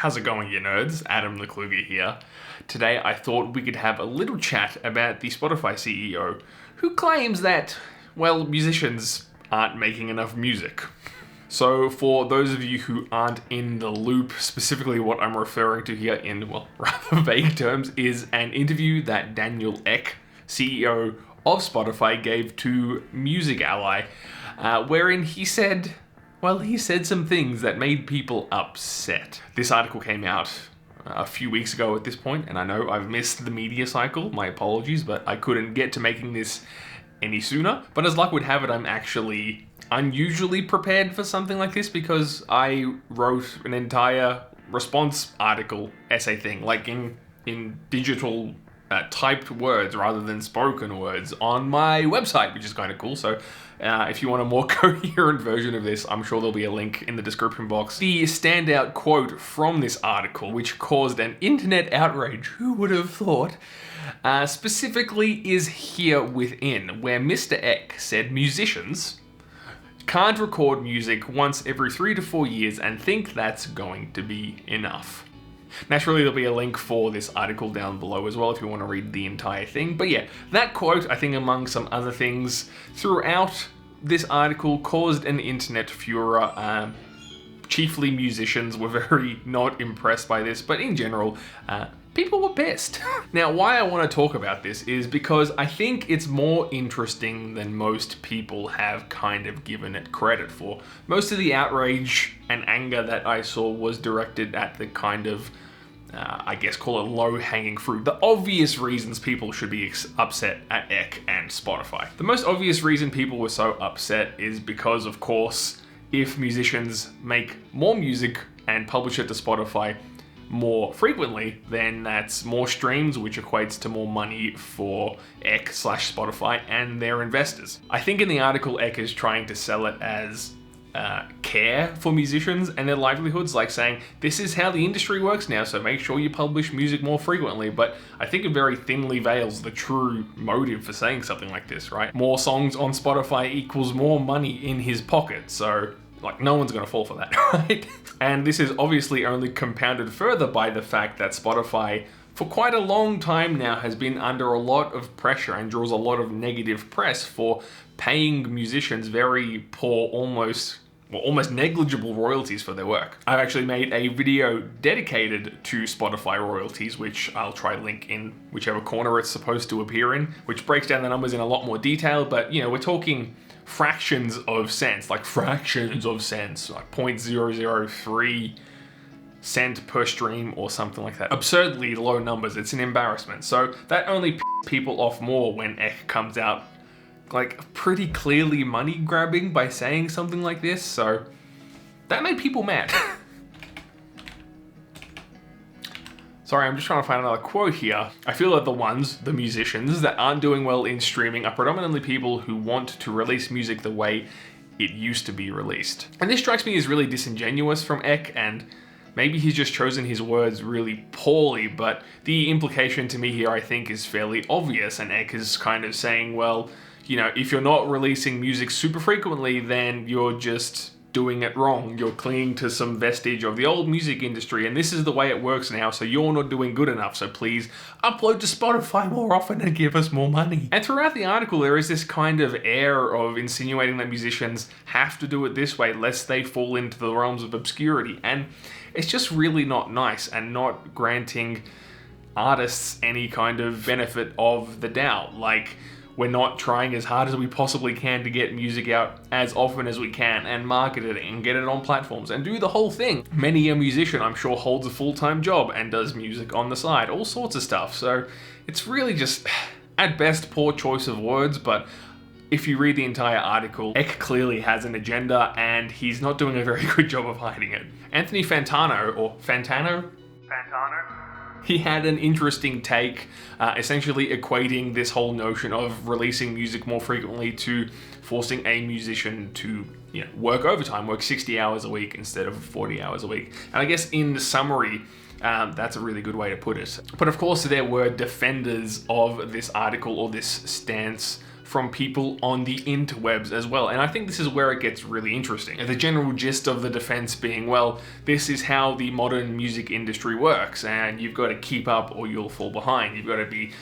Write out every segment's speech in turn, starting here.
How's it going, you nerds? Adam the Kluger here. Today I thought we could have a little chat about the Spotify CEO who claims that, well, musicians aren't making enough music. So for those of you who aren't in the loop, specifically what I'm referring to here in, well, rather vague terms, is an interview that Daniel Ek, CEO of Spotify, gave to Music Ally, wherein he said some things that made people upset. This article came out a few weeks ago at this point, and I know I've missed the media cycle, my apologies, but I couldn't get to making this any sooner. But as luck would have it, I'm actually unusually prepared for something like this because I wrote an entire response article, essay thing, like in digital typed words rather than spoken words on my website, which is kind of cool. So if you want a more coherent version of this, I'm sure there'll be a link in the description box. The standout quote from this article, which caused an internet outrage, who would have thought, specifically is here within, where Mr. Ek said musicians can't record music once every 3 to 4 years and think that's going to be enough. Naturally, there'll be a link for this article down below as well if you want to read the entire thing. But yeah, that quote, I think among some other things, throughout this article caused an internet furor. Chiefly musicians were very not impressed by this, but in general, people were pissed. Now, why I want to talk about this is because I think it's more interesting than most people have kind of given it credit for. Most of the outrage and anger that I saw was directed at the kind of, I guess call it low-hanging fruit. The obvious reasons people should be upset at Ek and Spotify. The most obvious reason people were so upset is because, of course, if musicians make more music and publish it to Spotify more frequently, then that's more streams, which equates to more money for Ek/Spotify and their investors. I think in the article, Ek is trying to sell it as care for musicians and their livelihoods, like saying, this is how the industry works now, so make sure you publish music more frequently. But I think it very thinly veils the true motive for saying something like this, right? More songs on Spotify equals more money in his pocket, so like, no one's gonna fall for that, right? And this is obviously only compounded further by the fact that Spotify, for quite a long time now, has been under a lot of pressure and draws a lot of negative press for paying musicians very poor, almost negligible royalties for their work. I've actually made a video dedicated to Spotify royalties, which I'll try link in whichever corner it's supposed to appear in, which breaks down the numbers in a lot more detail. But, you know, we're talking fractions of cents, like 0.003 cent per stream or something like that. Absurdly low numbers. It's an embarrassment. So that only pisses people off more when Ek comes out like pretty clearly money grabbing by saying something like this. So that made people mad. Sorry, I'm just trying to find another quote here. I feel that the musicians that aren't doing well in streaming are predominantly people who want to release music the way it used to be released. And this strikes me as really disingenuous from Ek, and maybe he's just chosen his words really poorly, but the implication to me here, I think, is fairly obvious. And Ek is kind of saying, well, you know, if you're not releasing music super frequently, then you're just doing it wrong. You're clinging to some vestige of the old music industry, and this is the way it works now, so you're not doing good enough, so please upload to Spotify more often and give us more money. And throughout the article, there is this kind of air of insinuating that musicians have to do it this way lest they fall into the realms of obscurity, and it's just really not nice and not granting artists any kind of benefit of the doubt. Like, we're not trying as hard as we possibly can to get music out as often as we can and market it and get it on platforms and do the whole thing. Many a musician, I'm sure, holds a full-time job and does music on the side, all sorts of stuff. So it's really just, at best, poor choice of words, but if you read the entire article, Ek clearly has an agenda and he's not doing a very good job of hiding it. Anthony Fantano? He had an interesting take, essentially equating this whole notion of releasing music more frequently to forcing a musician to, you know, work overtime, work 60 hours a week instead of 40 hours a week. And I guess in the summary, that's a really good way to put it. But of course, there were defenders of this article or this stance from people on the interwebs as well. And I think this is where it gets really interesting. And the general gist of the defense being, well, this is how the modern music industry works, and you've got to keep up or you'll fall behind. You've got to be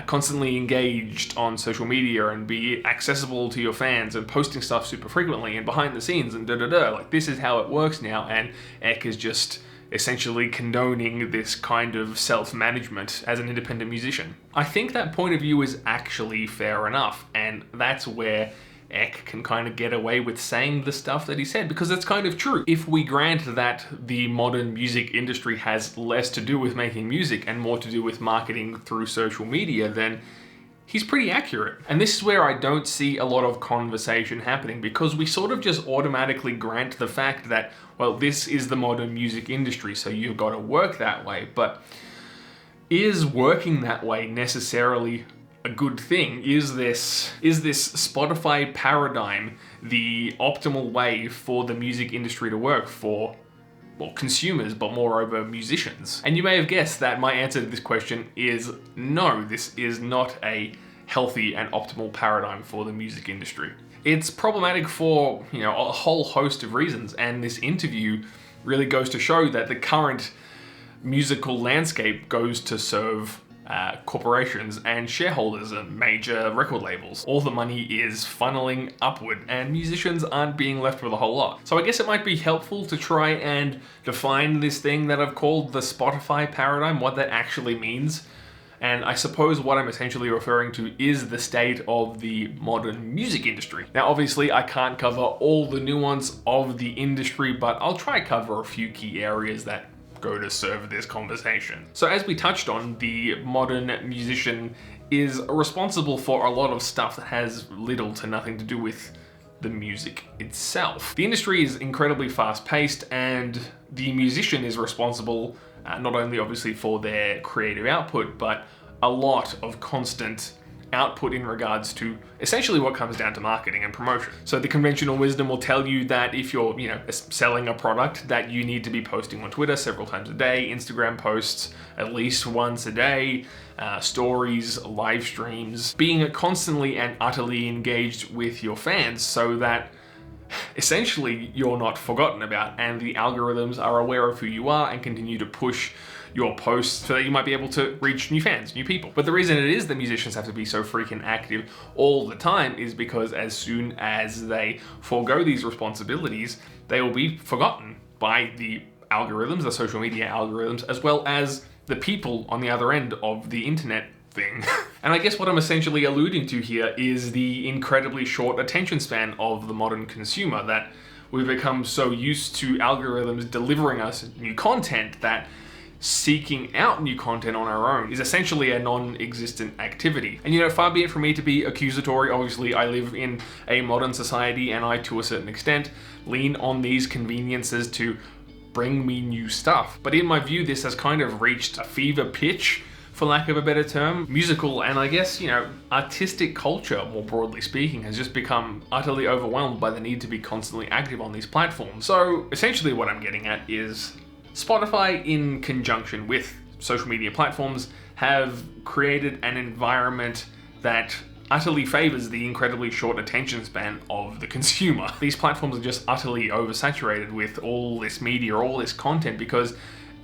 constantly engaged on social media and be accessible to your fans and posting stuff super frequently and behind the scenes and da-da-da. Like, this is how it works now, and Eck is just essentially condoning this kind of self-management as an independent musician. I think that point of view is actually fair enough, and that's where Eck can kind of get away with saying the stuff that he said, because it's kind of true. If we grant that the modern music industry has less to do with making music and more to do with marketing through social media, then he's pretty accurate. And this is where I don't see a lot of conversation happening, because we sort of just automatically grant the fact that, well, this is the modern music industry, so you've got to work that way. But is working that way necessarily a good thing? Is this Spotify paradigm the optimal way for the music industry to work for, well, consumers, but moreover musicians? And you may have guessed that my answer to this question is no, this is not a healthy and optimal paradigm for the music industry. It's problematic for, a whole host of reasons, and this interview really goes to show that the current musical landscape goes to serve corporations and shareholders and major record labels. All the money is funneling upward, and musicians aren't being left with a whole lot. So I guess it might be helpful to try and define this thing that I've called the Spotify paradigm, what that actually means. And I suppose what I'm essentially referring to is the state of the modern music industry. Now, obviously, I can't cover all the nuance of the industry, but I'll try to cover a few key areas that go to serve this conversation. So as we touched on, the modern musician is responsible for a lot of stuff that has little to nothing to do with the music itself. The industry is incredibly fast-paced, and the musician is responsible not only obviously for their creative output, but a lot of constant output in regards to essentially what comes down to marketing and promotion. So the conventional wisdom will tell you that if you're, selling a product, that you need to be posting on Twitter several times a day, Instagram posts at least once a day, stories, live streams, being constantly and utterly engaged with your fans so that essentially you're not forgotten about and the algorithms are aware of who you are and continue to push your posts so that you might be able to reach new fans, new people. But the reason it is that musicians have to be so freaking active all the time is because as soon as they forego these responsibilities, they will be forgotten by the algorithms, the social media algorithms, as well as the people on the other end of the internet thing. And I guess what I'm essentially alluding to here is the incredibly short attention span of the modern consumer, that we've become so used to algorithms delivering us new content that seeking out new content on our own is essentially a non-existent activity. And far be it from me to be accusatory. Obviously, I live in a modern society and I, to a certain extent, lean on these conveniences to bring me new stuff. But in my view, this has kind of reached a fever pitch, for lack of a better term. Musical and I guess, artistic culture, more broadly speaking, has just become utterly overwhelmed by the need to be constantly active on these platforms. So essentially what I'm getting at is Spotify, in conjunction with social media platforms, have created an environment that utterly favors the incredibly short attention span of the consumer. These platforms are just utterly oversaturated with all this media, all this content, because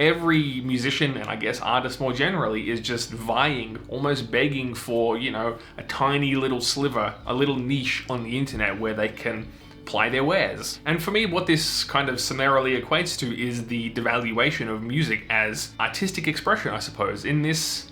every musician, and I guess artist more generally, is just vying, almost begging for, a tiny little sliver, a little niche on the internet where they can ply their wares. And for me, what this kind of summarily equates to is the devaluation of music as artistic expression, I suppose. In this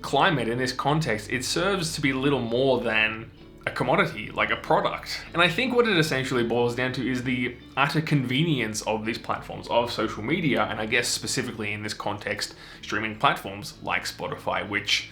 climate, in this context, it serves to be little more than a commodity, like a product. And I think what it essentially boils down to is the utter convenience of these platforms, of social media, and I guess specifically in this context, streaming platforms like Spotify, which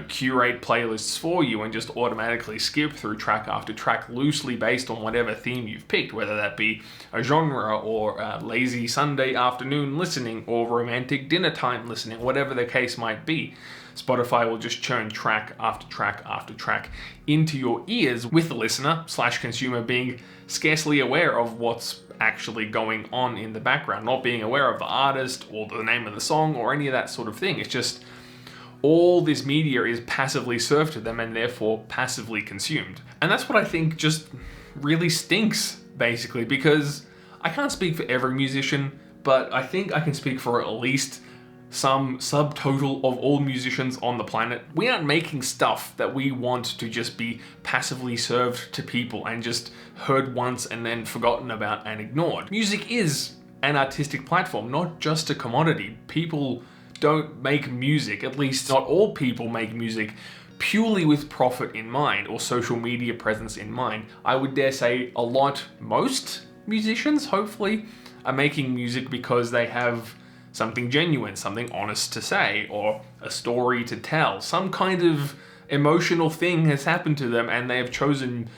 curate playlists for you and just automatically skip through track after track loosely based on whatever theme you've picked, whether that be a genre or lazy Sunday afternoon listening or romantic dinner time listening, whatever the case might be. Spotify will just churn track after track after track into your ears, with the listener/consumer being scarcely aware of what's actually going on in the background, not being aware of the artist or the name of the song or any of that sort of thing. It's just all this media is passively served to them and therefore passively consumed. And that's what I think just really stinks, basically, because I can't speak for every musician, but I think I can speak for at least some subtotal of all musicians on the planet. We aren't making stuff that we want to just be passively served to people and just heard once and then forgotten about and ignored. Music is an artistic platform, not just a commodity. People don't make music, at least not all people make music, purely with profit in mind or social media presence in mind. I would dare say most musicians, hopefully, are making music because they have something genuine, something honest to say, or a story to tell. Some kind of emotional thing has happened to them and they have chosen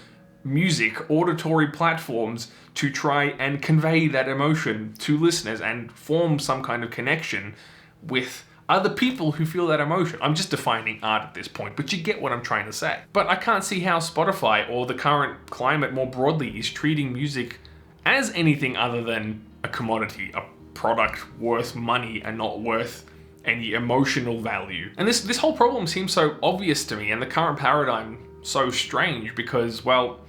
music, auditory platforms to try and convey that emotion to listeners and form some kind of connection with other people who feel that emotion. I'm just defining art at this point, but you get what I'm trying to say. But I can't see how Spotify or the current climate more broadly is treating music as anything other than a commodity, a product worth money and not worth any emotional value. And this whole problem seems so obvious to me, and the current paradigm so strange because, well,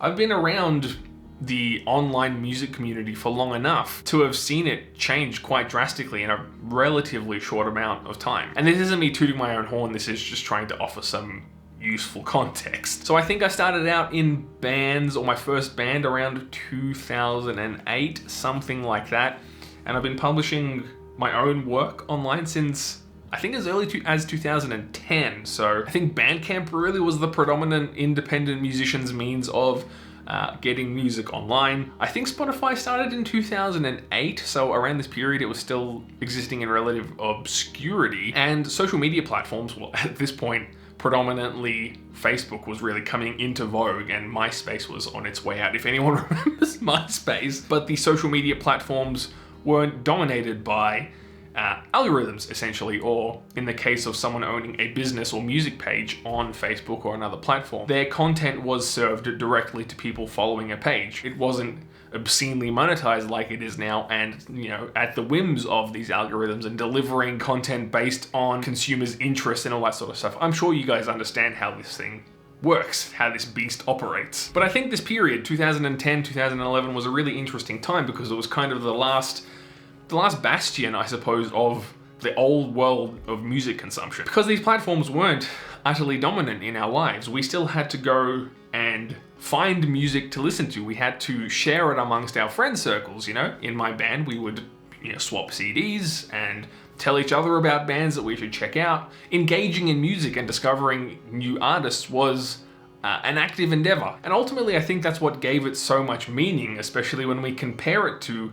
I've been around the online music community for long enough to have seen it change quite drastically in a relatively short amount of time. And this isn't me tooting my own horn, this is just trying to offer some useful context. So I think I started out in bands, or my first band around 2008, something like that. And I've been publishing my own work online since I think as early as 2010. So I think Bandcamp really was the predominant independent musician's means of getting music online. I think Spotify started in 2008, so around this period it was still existing in relative obscurity. And social media platforms, well, at this point, predominantly Facebook was really coming into vogue and MySpace was on its way out, if anyone remembers MySpace. But the social media platforms weren't dominated by algorithms, essentially, or in the case of someone owning a business or music page on Facebook or another platform, their content was served directly to people following a page. It wasn't obscenely monetized like it is now and, at the whims of these algorithms and delivering content based on consumers' interests and all that sort of stuff. I'm sure you guys understand how this thing works, how this beast operates. But I think this period, 2010, 2011, was a really interesting time because it was kind of the last bastion, I suppose, of the old world of music consumption. Because these platforms weren't utterly dominant in our lives, we still had to go and find music to listen to. We had to share it amongst our friend circles, In my band, we would swap CDs and tell each other about bands that we should check out. Engaging in music and discovering new artists was an active endeavor. And ultimately, I think that's what gave it so much meaning, especially when we compare it to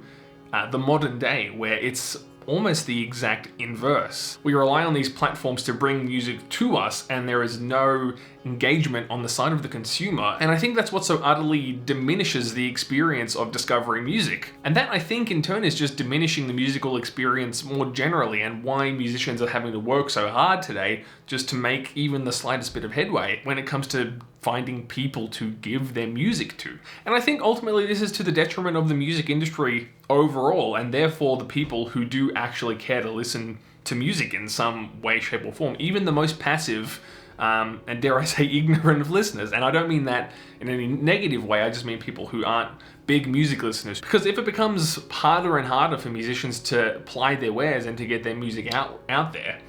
the modern day, where it's almost the exact inverse. We rely on these platforms to bring music to us, and there is no engagement on the side of the consumer. And I think that's what so utterly diminishes the experience of discovering music. And that, I think, in turn is just diminishing the musical experience more generally, and why musicians are having to work so hard today just to make even the slightest bit of headway when it comes to finding people to give their music to. And I think ultimately this is to the detriment of the music industry overall, and therefore the people who do actually care to listen to music in some way, shape, or form, even the most passive and dare I say ignorant of listeners. And I don't mean that in any negative way, I just mean people who aren't big music listeners. Because if it becomes harder and harder for musicians to ply their wares and to get their music out there,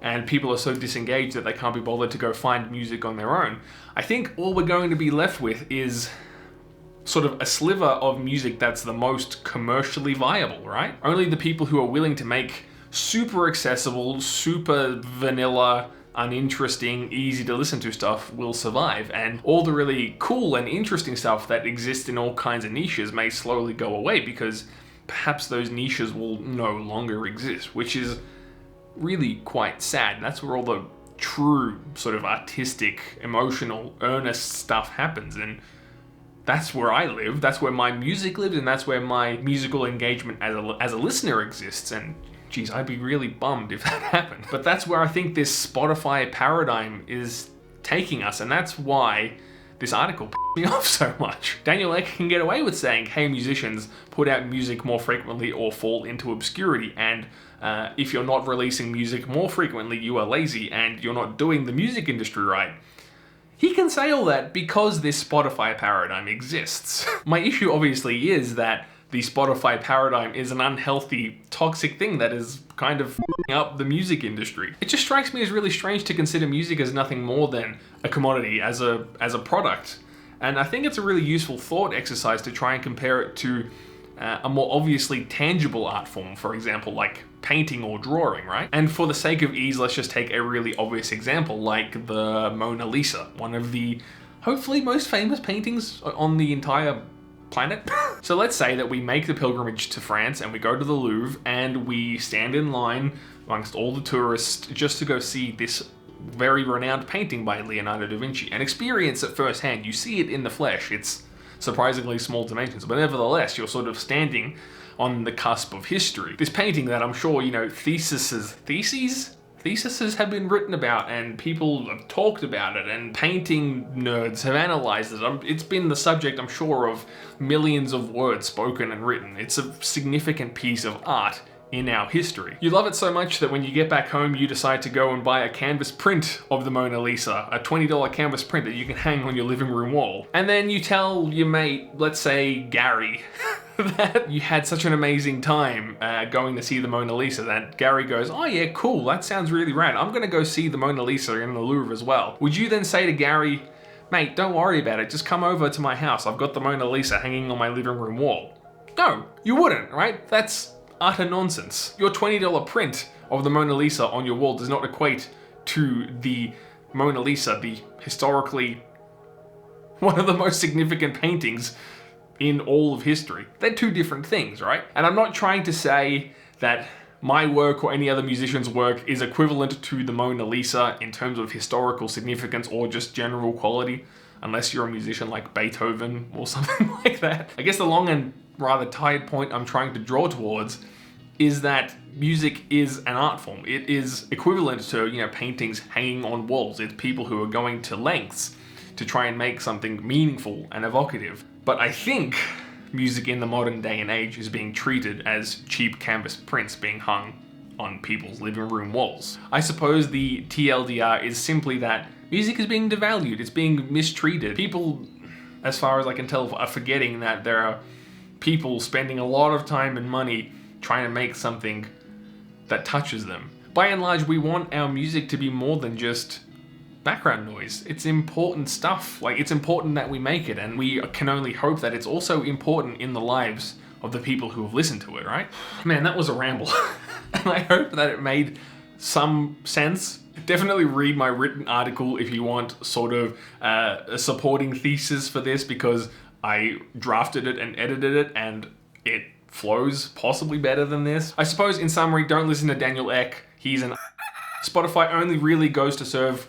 and people are so disengaged that they can't be bothered to go find music on their own, I think all we're going to be left with is sort of a sliver of music that's the most commercially viable, right? Only the people who are willing to make super accessible, super vanilla, uninteresting, easy to listen to stuff will survive, and all the really cool and interesting stuff that exists in all kinds of niches may slowly go away because perhaps those niches will no longer exist, which is really quite sad. That's where all the true sort of artistic, emotional, earnest stuff happens, and that's where I live, that's where my music lives, and that's where my musical engagement as a listener exists. And geez, I'd be really bummed if that happened. But that's where I think this Spotify paradigm is taking us, and that's why this article pissed me off so much. Daniel Ek can get away with saying, hey, musicians, put out music more frequently or fall into obscurity, and if you're not releasing music more frequently, you are lazy and you're not doing the music industry right. He can say all that because this Spotify paradigm exists. My issue obviously is that the Spotify paradigm is an unhealthy, toxic thing that is kind of f***ing up the music industry. It just strikes me as really strange to consider music as nothing more than a commodity, as a product. And I think it's a really useful thought exercise to try and compare it to a more obviously tangible art form, for example, like painting or drawing, right? And for the sake of ease, let's just take a really obvious example, like the Mona Lisa, one of the hopefully most famous paintings on the entire planet. So let's say that we make the pilgrimage to France and we go to the Louvre and we stand in line amongst all the tourists just to go see this very renowned painting by Leonardo da Vinci and experience it firsthand. You see it in the flesh. It's surprisingly small dimensions, but nevertheless, you're sort of standing on the cusp of history. This painting that I'm sure, you know, theses have been written about and people have talked about it and painting nerds have analyzed it. It's been the subject, I'm sure, of millions of words spoken and written. It's a significant piece of art in our history. You love it so much that when you get back home, you decide to go and buy a canvas print of the Mona Lisa, a $20 canvas print that you can hang on your living room wall. And then you tell your mate, let's say Gary, that you had such an amazing time going to see the Mona Lisa that Gary goes, oh yeah, cool, that sounds really rad. I'm gonna go see the Mona Lisa in the Louvre as well. Would you then say to Gary, mate, don't worry about it, just come over to my house. I've got the Mona Lisa hanging on my living room wall. No, you wouldn't, right? That's utter nonsense. Your $20 print of the Mona Lisa on your wall does not equate to the Mona Lisa, the historically one of the most significant paintings in all of history. They're two different things, right? And I'm not trying to say that my work or any other musician's work is equivalent to the Mona Lisa in terms of historical significance or just general quality, unless you're a musician like Beethoven or something like that. I guess the long and rather tired point I'm trying to draw towards is that music is an art form. It is equivalent to, you know, paintings hanging on walls. It's people who are going to lengths to try and make something meaningful and evocative. But I think music in the modern day and age is being treated as cheap canvas prints being hung on people's living room walls. I suppose the TLDR is simply that music is being devalued, it's being mistreated. People, as far as I can tell, are forgetting that there are people spending a lot of time and money trying to make something that touches them. By and large, we want our music to be more than just background noise. It's important stuff. Like, it's important that we make it, and we can only hope that it's also important in the lives of the people who have listened to it, right? Man, that was a ramble. And I hope that it made some sense. Definitely read my written article if you want sort of a supporting thesis for this, because I drafted it and edited it and it flows possibly better than this. I suppose in summary, don't listen to Daniel Ek. He's an Spotify only really goes to serve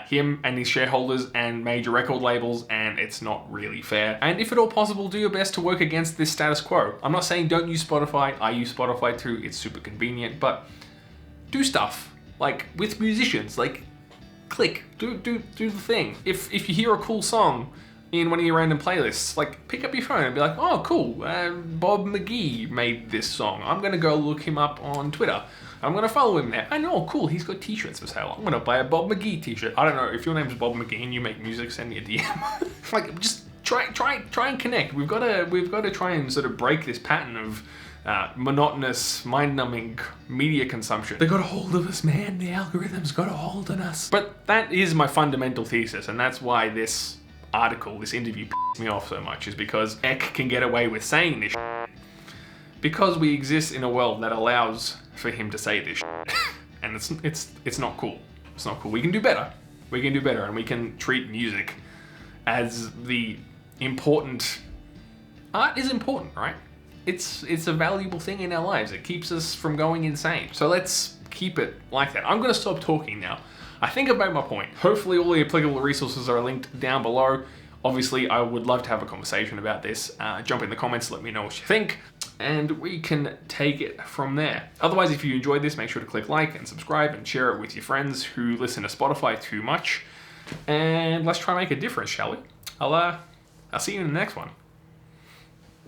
him and his shareholders and major record labels, and it's not really fair. And if at all possible, do your best to work against this status quo. I'm not saying don't use Spotify. I use Spotify too. It's super convenient, but do stuff like with musicians, like click, do the thing. If you hear a cool song in one of your random playlists, like pick up your phone and be like, oh cool, Bob McGee made this song. I'm gonna go look him up on Twitter. I'm gonna follow him there. I know, cool, he's got t-shirts for sale. I'm gonna buy a Bob McGee t-shirt. I don't know, if your name's Bob McGee and you make music, send me a DM. Like, just try and connect. We've gotta try and sort of break this pattern of monotonous, mind-numbing media consumption. They got a hold of us, man. The algorithms got a hold on us. But that is my fundamental thesis, and that's why this article, this interview pissed me off so much, is because Ek can get away with saying this shit because we exist in a world that allows for him to say this shit. And it's not cool. It's not cool. We can do better. We can do better, and we can treat music as the important. Art is important, right? It's a valuable thing in our lives. It keeps us from going insane. So let's keep it like that. I'm gonna stop talking now. I think I've made my point. Hopefully all the applicable resources are linked down below. Obviously, I would love to have a conversation about this. Jump in the comments, let me know what you think, and we can take it from there. Otherwise, if you enjoyed this, make sure to click like and subscribe and share it with your friends who listen to Spotify too much. And let's try and make a difference, shall we? I'll see you in the next one.